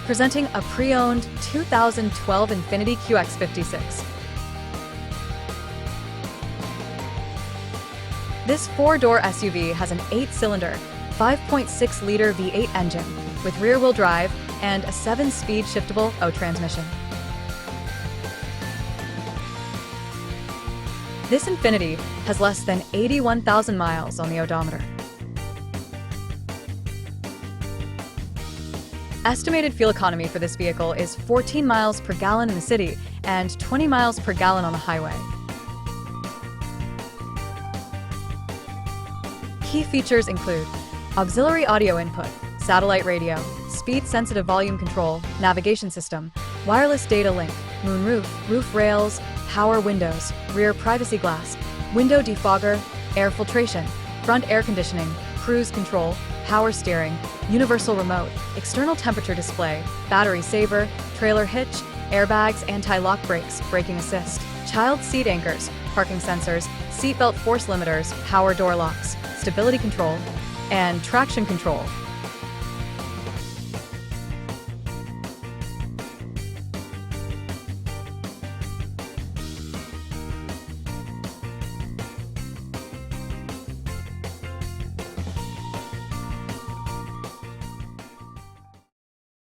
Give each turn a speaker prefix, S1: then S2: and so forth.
S1: presenting a pre-owned 2012 Infiniti QX56. This four-door SUV has an 8-cylinder, 5.6-liter V8 engine with rear-wheel drive and a 7-speed shiftable O transmission. This Infiniti has less than 81,000 miles on the odometer. Estimated fuel economy for this vehicle is 14 miles per gallon in the city and 20 miles per gallon on the highway. Key features include auxiliary audio input, satellite radio, speed-sensitive volume control, navigation system, wireless data link, moonroof, roof rails, power windows, rear privacy glass, window defogger, air filtration, front air conditioning, cruise control, power steering, universal remote, external temperature display, battery saver, trailer hitch, airbags, anti-lock brakes, braking assist, child seat anchors, parking sensors, seatbelt force limiters, power door locks, stability control, and traction control.